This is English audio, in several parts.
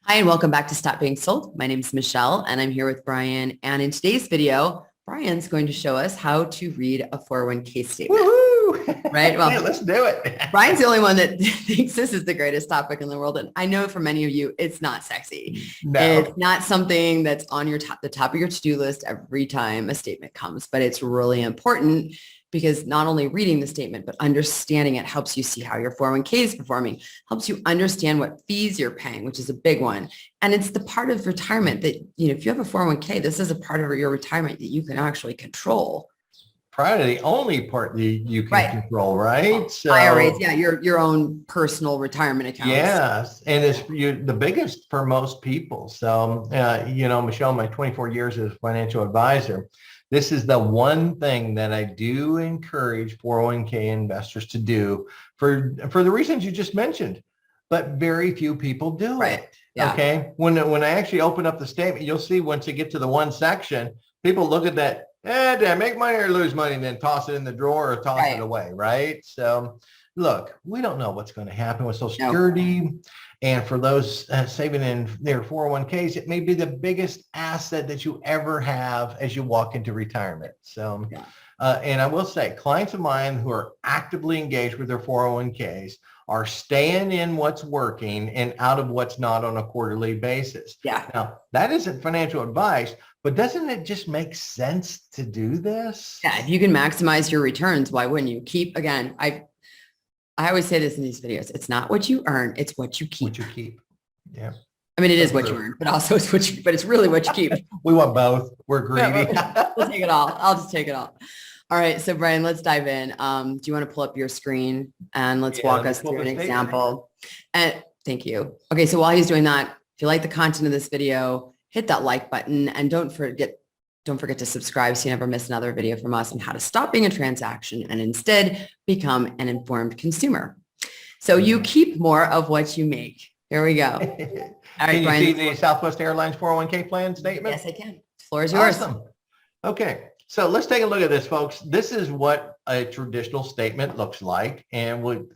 Hi, and welcome back to Stop Being Sold. My name is Michelle, and I'm here with Brian. And in today's video, Brian's going to show us how to read a 401k statement. Woohoo! Right? Yeah, Well, let's do it. Brian's the only one that thinks this is the greatest topic in the world. And I know for many of you, it's not sexy. No. It's not something that's on the top of your to-do list every time a statement comes, but it's really important because not only reading the statement, but understanding it helps you see how your 401k is performing, helps you understand what fees you're paying, which is a big one. And it's the part of retirement that, if you have a 401k, this is a part of your retirement that you can actually control. Probably the only part that you can Right. control, right? IRAs, yeah, your own personal retirement accounts. Yes, and it's the biggest for most people. So, Michelle, my 24 years as a financial advisor, this is the one thing that I do encourage 401k investors to do for the reasons you just mentioned, but very few people do it. Yeah. Okay. When I actually open up the statement, you'll see once you get to the one section, people look at that, did I make money or lose money, and then toss it in the drawer or toss it away, right? So look, we don't know what's going to happen with Social Security. And for those saving in their 401ks, it may be the biggest asset that you ever have as you walk into retirement. So, and I will say, clients of mine who are actively engaged with their 401ks are staying in what's working and out of what's not on a quarterly basis. Yeah. Now, that isn't financial advice, but doesn't it just make sense to do this? Yeah. If you can maximize your returns, why wouldn't you? Again, I always say this in these videos. It's not what you earn, it's what you keep. What you keep. Yeah. I mean, it is what you earn, but also it's but it's really what you keep. We want both. We're greedy. We'll take it all. I'll just take it all. All right. So Brian, let's dive in. Do you want to pull up your screen and let's walk us through an example? And thank you. Okay. So while he's doing that, if you like the content of this video, hit that like button and don't forget to subscribe so you never miss another video from us on how to stop being a transaction and instead become an informed consumer. So you keep more of what you make. Here we go. All right, can you Brian, see the Southwest Airlines 401k plan statement? Yes, I can. The floor is yours. Awesome. Okay. So let's take a look at this, folks. This is what a traditional statement looks like. And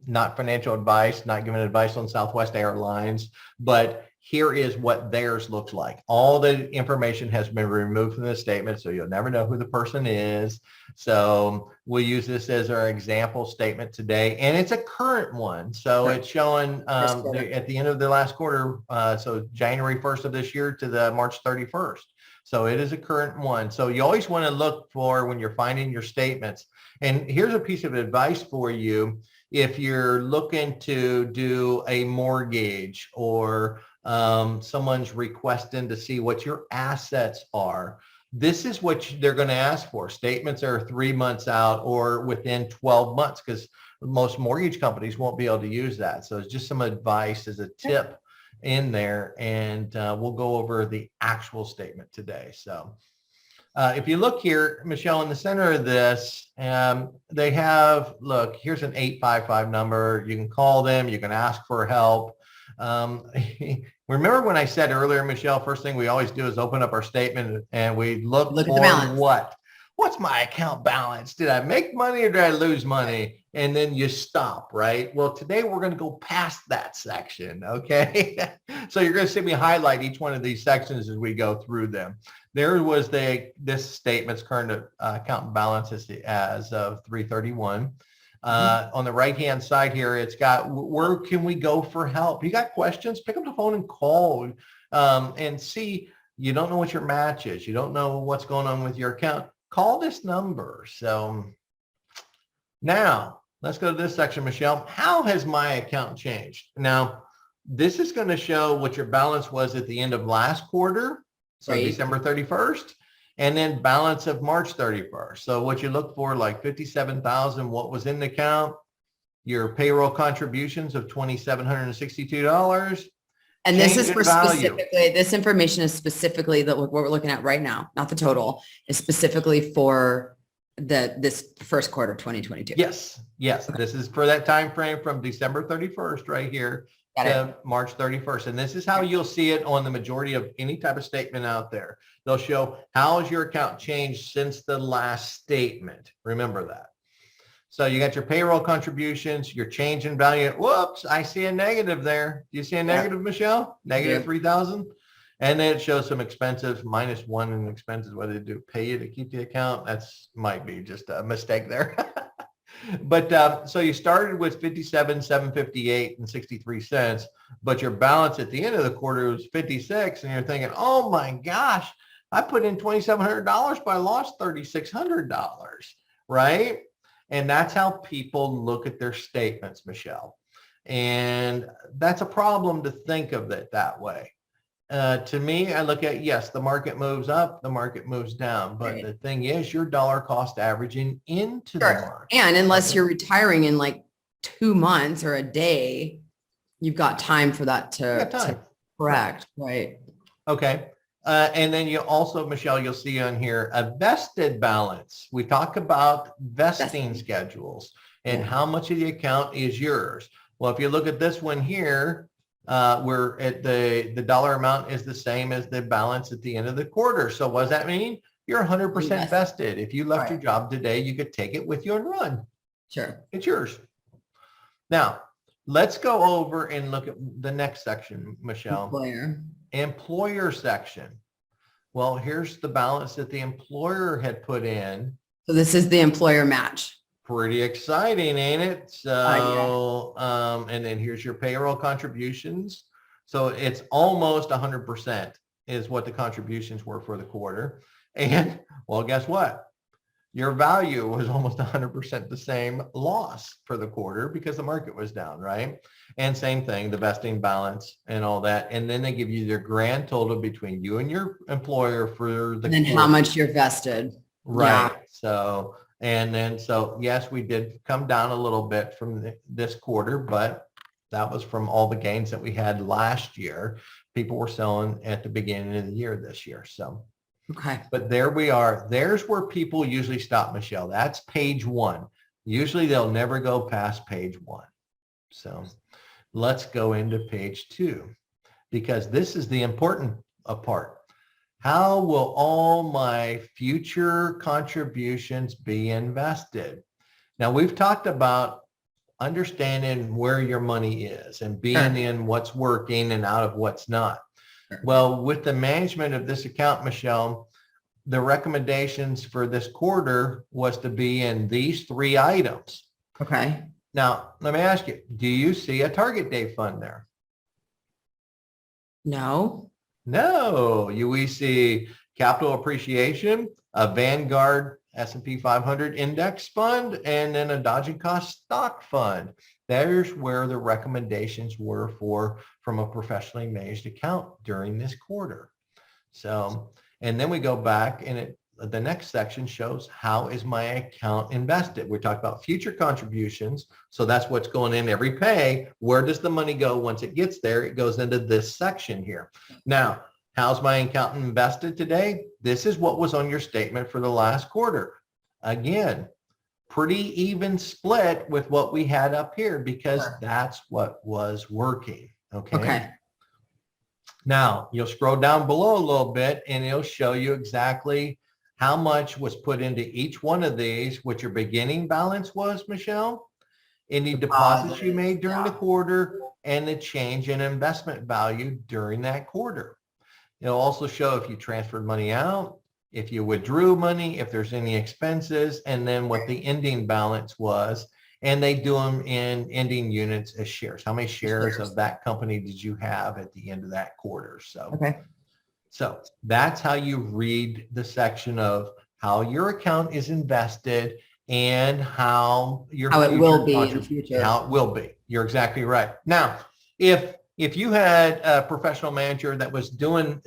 not financial advice, not giving advice on Southwest Airlines, but here is what theirs looks like. All the information has been removed from the statement, so you'll never know who the person is. So we'll use this as our example statement today, and it's a current one. So it's showing at the end of the last quarter, so January 1st of this year to the March 31st. So it is a current one. So you always want to look for when you're finding your statements. And here's a piece of advice for you. If you're looking to do a mortgage or someone's requesting to see what your assets are, this is what they're going to ask for. Statements are 3 months out or within 12 months because most mortgage companies won't be able to use that. So it's just some advice as a tip in there, and we'll go over the actual statement today. So if you look here, Michelle, in the center of this, they have, look, here's an 855 number. You can call them. You can ask for help. Remember when I said earlier, Michelle, first thing we always do is open up our statement and we look for at the balance. What's my account balance? Did I make money or did I lose money? And then you stop, right? Well, today we're going to go past that section, okay? So you're going to see me highlight each one of these sections as we go through them. There was this statement's current account balance as of 3/31. On the right-hand side here, it's got where can we go for help? You got questions? Pick up the phone and call and see. You don't know what your match is. You don't know what's going on with your account. Call this number. So now let's go to this section, Michelle. How has my account changed? Now, this is going to show what your balance was at the end of last quarter, so December 31st, and then balance of March 31st. So what you look for, like 57,000, what was in the account, your payroll contributions of $2,762. And this is for this information is specifically what we're looking at right now, not the total, is specifically for this first quarter 2022. Yes. Okay. This is for that time frame from December 31st right here to March 31st. And this is how you'll see it on the majority of any type of statement out there. They'll show how has your account changed since the last statement. Remember that. So you got your payroll contributions, your change in value. Whoops, I see a negative there. Do you see a negative, Michelle? Negative 3,000. And then it shows some expenses, -1 in expenses. What did it do? Pay you to keep the account? That's might be just a mistake there. But so you started with 57,758 and 63 cents, but your balance at the end of the quarter was 56, and you're thinking, oh my gosh, I put in $2,700, but I lost $3,600, right? And that's how people look at their statements, Michelle. And that's a problem to think of it that way. To me, I look at, yes, the market moves up, the market moves down. But the thing is, your dollar cost averaging into the market. And unless you're retiring in like 2 months or a day, you've got time for that to correct, right? Okay. And then you also, Michelle, you'll see on here a vested balance. We talk about vesting schedules and how much of the account is yours. Well, if you look at this one here, we're at the dollar amount is the same as the balance at the end of the quarter. So what does that mean? You're 100% vested. If you left your job today, you could take it with you and run. Sure. It's yours. Now, let's go over and look at the next section, Michelle. Employer section. Well, here's the balance that the employer had put in. So this is the employer match. Pretty exciting, ain't it? So, and then here's your payroll contributions. So it's almost 100% is what the contributions were for the quarter. And well, guess what? Your value was almost 100% the same loss for the quarter because the market was down, right? And same thing, the vesting balance and all that. And then they give you their grand total between you and your employer for the and how much you're vested. Right. Yeah. So, and then, so yes, we did come down a little bit from this quarter, but that was from all the gains that we had last year. People were selling at the beginning of the year this year. So, okay. But there we are. There's where people usually stop, Michelle. That's page 1. Usually they'll never go past page 1. So let's go into page 2 because this is the important part. How will all my future contributions be invested? Now, we've talked about understanding where your money is and being in what's working and out of what's not. Well, with the management of this account, Michelle, the recommendations for this quarter was to be in these 3 items. Okay. Now, let me ask you, do you see a target date fund there? No. No, we see capital appreciation, a Vanguard S&P 500 index fund, and then a Dodge and Cost stock fund. There's where the recommendations were from a professionally managed account during this quarter. So, and then we go back and the next section shows how is my account invested. We talked about future contributions. So that's what's going in every pay. Where does the money go once it gets there? It goes into this section here. Now, how's my account invested today? This is what was on your statement for the last quarter. Again, pretty even split with what we had up here because that's what was working. Okay. Now, you'll scroll down below a little bit and it'll show you exactly how much was put into each one of these, what your beginning balance was, Michelle, any deposits you made during the quarter, and the change in investment value during that quarter. It'll also show if you transferred money out, if you withdrew money, if there's any expenses, and then what the ending balance was. And they do them in ending units as shares. How many shares of that company did you have at the end of that quarter? So, so that's how you read the section of how your account is invested and how your it will be in the future. How it will be. You're exactly right. Now, if you had a professional manager that was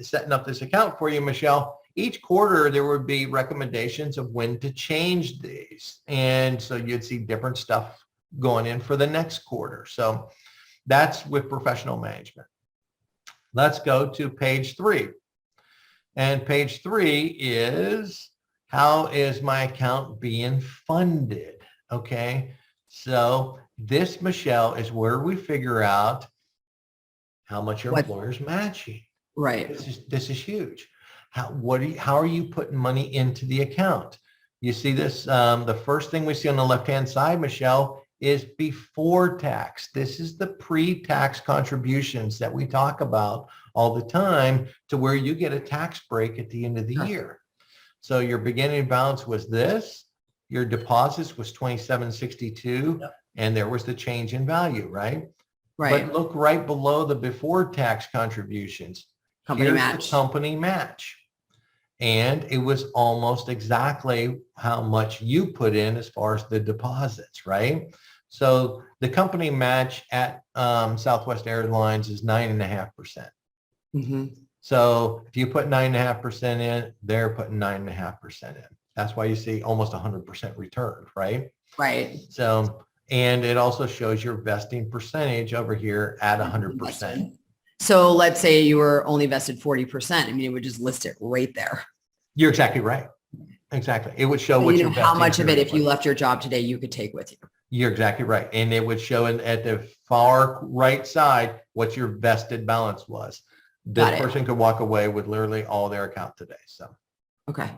setting up this account for you, Michelle, each quarter there would be recommendations of when to change these. And so you'd see different stuff going in for the next quarter. So that's with professional management. Let's go to page 3. And page 3 is how is my account being funded? Okay. So this, Michelle, is where we figure out how much your employer's matching. Right. This is huge. How are you putting money into the account? You see this, the first thing we see on the left-hand side, Michelle, is before tax. This is the pre-tax contributions that we talk about all the time, to where you get a tax break at the end of the year. So your beginning balance was this, your deposits was 2762, and there was the change in value, right? Right. But look right below the before tax contributions. Company Here's match. the company match. And it was almost exactly how much you put in as far as the deposits, right? So the company match at Southwest Airlines is 9.5%. Mm-hmm. So if you put 9.5% in, they're putting 9.5% in. That's why you see almost 100% return, right? Right. So, and it also shows your vesting percentage over here at 100%. So let's say you were only vested 40%. I mean, it would just list it right there. You're exactly right. Exactly. It would show So what you your know how vesting much of it, period if you was. left your job today, you could take with you. You're exactly right. And it would show at the far right side what your vested balance was. This person could walk away with literally all their account today. So, okay.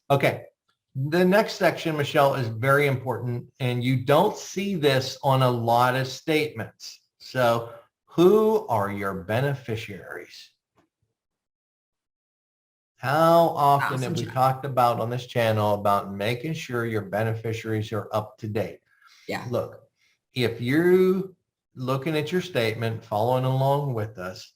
Okay. The next section, Michelle, is very important, and you don't see this on a lot of statements. So who are your beneficiaries? How often have we talked about on this channel about making sure your beneficiaries are up to date? Yeah. Look, if you're looking at your statement, following along with us,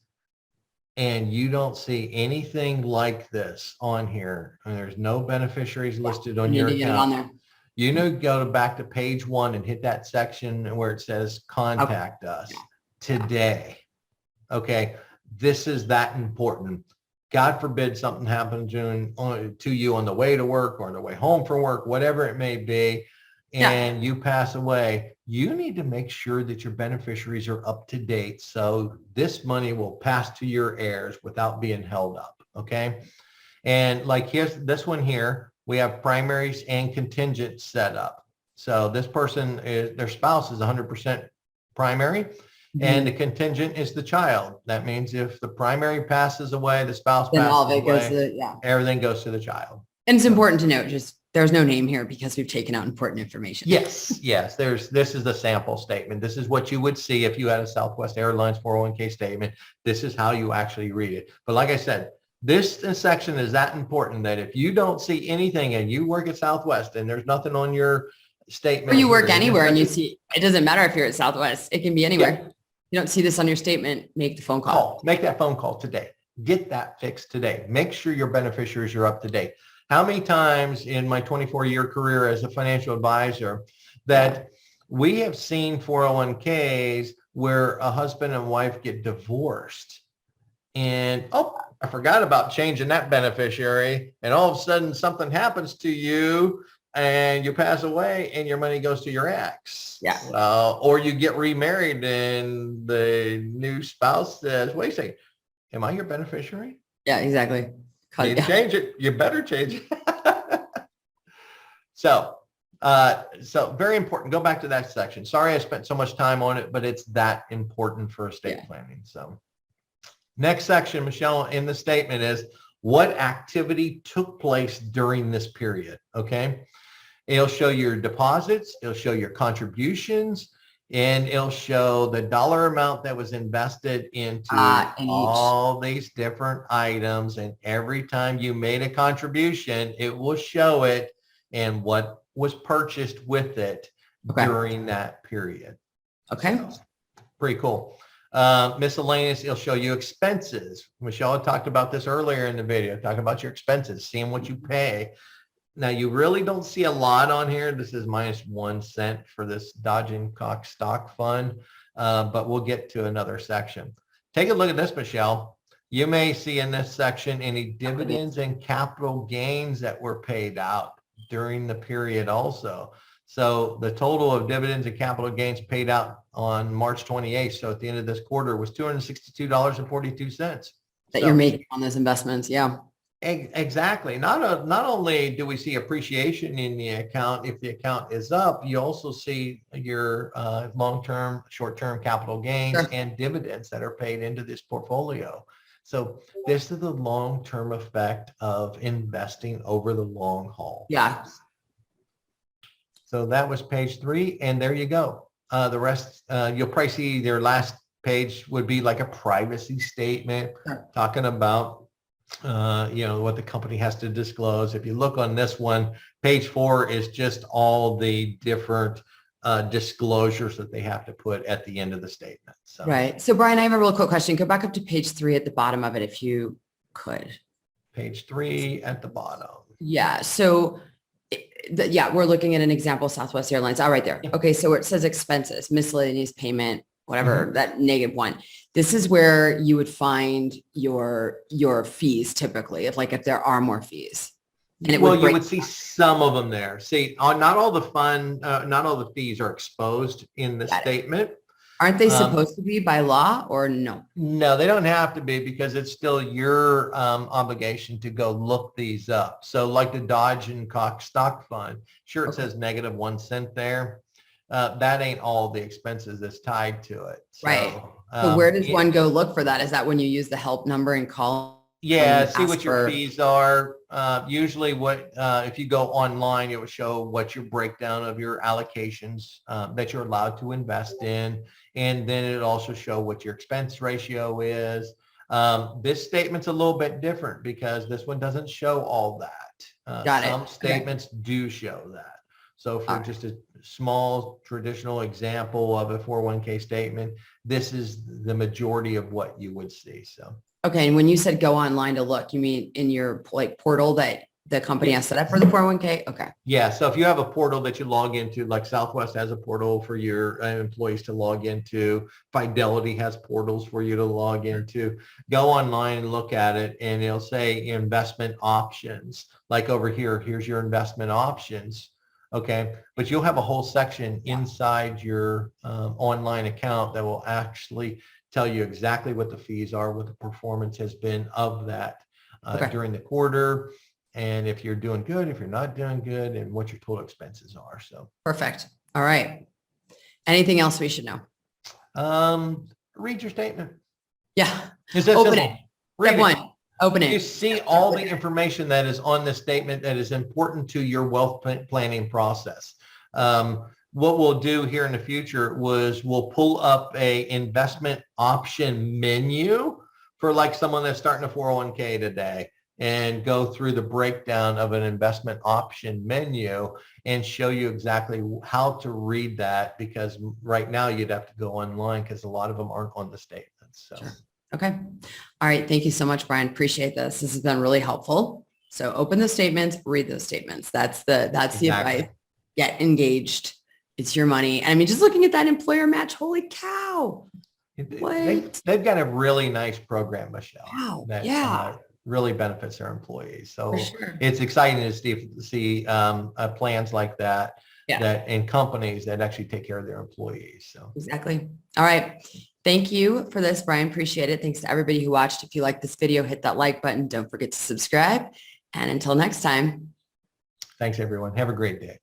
and you don't see anything like this on here, and there's no beneficiaries listed on your account, you know, go back to page 1 and hit that section where it says contact us today. Okay, this is that important. God forbid something happens to you on the way to work or the way home from work, whatever it may be, and you pass away. You need to make sure that your beneficiaries are up to date, so this money will pass to your heirs without being held up. Okay, and like here's this one here, we have primaries and contingent set up. So this person is, their spouse is 100% primary. And the contingent is the child. That means if the primary passes away, the spouse passes away, everything goes to the child. And it's important to note, just there's no name here because we've taken out important information. Yes, yes. This is the sample statement. This is what you would see if you had a Southwest Airlines 401k statement. This is how you actually read it. But like I said, this section is that important that if you don't see anything and you work at Southwest and there's nothing on your statement. Or you work anywhere and you see, it doesn't matter if you're at Southwest. It can be anywhere. Yeah. You don't see this on your statement, make the phone call. Make that phone call today. Get that fixed today. Make sure your beneficiaries are up to date. How many times in my 24-year career as a financial advisor that we have seen 401ks where a husband and wife get divorced and, oh, I forgot about changing that beneficiary, and all of a sudden something happens to you and you pass away and your money goes to your ex. Yeah. Or you get remarried and the new spouse says, wait a second, am I your beneficiary? Yeah, exactly. You change it. You better change it. So very important. Go back to that section. Sorry I spent so much time on it, but it's that important for estate planning. So next section, Michelle, in the statement is what activity took place during this period. Okay. It'll show your deposits, it'll show your contributions, and it'll show the dollar amount that was invested into all these different items. And every time you made a contribution, it will show it and what was purchased with it during that period. Okay. So, pretty cool. Miscellaneous, it'll show you expenses. Michelle talked about this earlier in the video, talking about your expenses, seeing what you pay. Now, you really don't see a lot on here. This is -1 cent for this Dodge and Cox stock fund, but we'll get to another section. Take a look at this, Michelle. You may see in this section any dividends and capital gains that were paid out during the period also. So the total of dividends and capital gains paid out on March 28th, so at the end of this quarter, was $262.42. That you're making on those investments, yeah. Exactly. Not only do we see appreciation in the account, if the account is up, you also see your long-term, short-term capital gains and dividends that are paid into this portfolio. So this is the long-term effect of investing over the long haul. Yeah. So that was page 3, and there you go. The rest, you'll probably see their last page would be like a privacy statement talking about, what the company has to disclose. If you look on this one, page 4 is just all the different disclosures that they have to put at the end of the statement. So. Right. So Brian, I have a real quick question. Go back up to page 3 at the bottom of it, if you could. Page 3 at the bottom. Yeah. So we're looking at an example, Southwest Airlines. All right there. Okay. So it says expenses, miscellaneous payment, whatever, that -1. This is where you would find your fees typically, if there are more fees. And you would see some of them there. See, not all the fees are exposed in the statement. Aren't they supposed to be by law or no? No, they don't have to be, because it's still your obligation to go look these up. So like the Dodge and Cox stock fund, sure, it says -1 cent there. That ain't all the expenses that's tied to it. So, right. So where does one go look for that? Is that when you use the help number and call? Yeah, see what your fees are. Usually if you go online, it will show what your breakdown of your allocations that you're allowed to invest in. And then it also show what your expense ratio is. This statement's a little bit different because this one doesn't show all that. Some statements do show that. So for just a small traditional example of a 401k statement, this is the majority of what you would see. So. Okay. And when you said go online to look, you mean in your portal that the company has set up for the 401k? Okay. Yeah. So if you have a portal that you log into, like Southwest has a portal for your employees to log into, Fidelity has portals for you to log into, go online and look at it, and it'll say investment options. Like over here, here's your investment options. Okay. But you'll have a whole section inside your online account that will actually tell you exactly what the fees are, what the performance has been of that during the quarter, and if you're doing good, if you're not doing good, and what your total expenses are. So perfect. All right. Anything else we should know? Read your statement. Yeah. Open it. Step 1. Open it. You see all the information that is on the statement that is important to your wealth planning process. What we'll do here in the future was we'll pull up a investment option menu for like someone that's starting a 401k today, and go through the breakdown of an investment option menu and show you exactly how to read that, because right now you'd have to go online because a lot of them aren't on the statements. So. Sure. Okay. All right. Thank you so much, Brian. Appreciate this. This has been really helpful. So open the statements, read those statements. That's the advice. Get engaged. It's your money. I mean, just looking at that employer match, holy cow. They've got a really nice program, Michelle. Wow. That really benefits their employees. So it's exciting to see plans like that, and companies that actually take care of their employees. So exactly. All right. Thank you for this, Brian. Appreciate it. Thanks to everybody who watched. If you like this video, hit that like button. Don't forget to subscribe. And until next time. Thanks, everyone. Have a great day.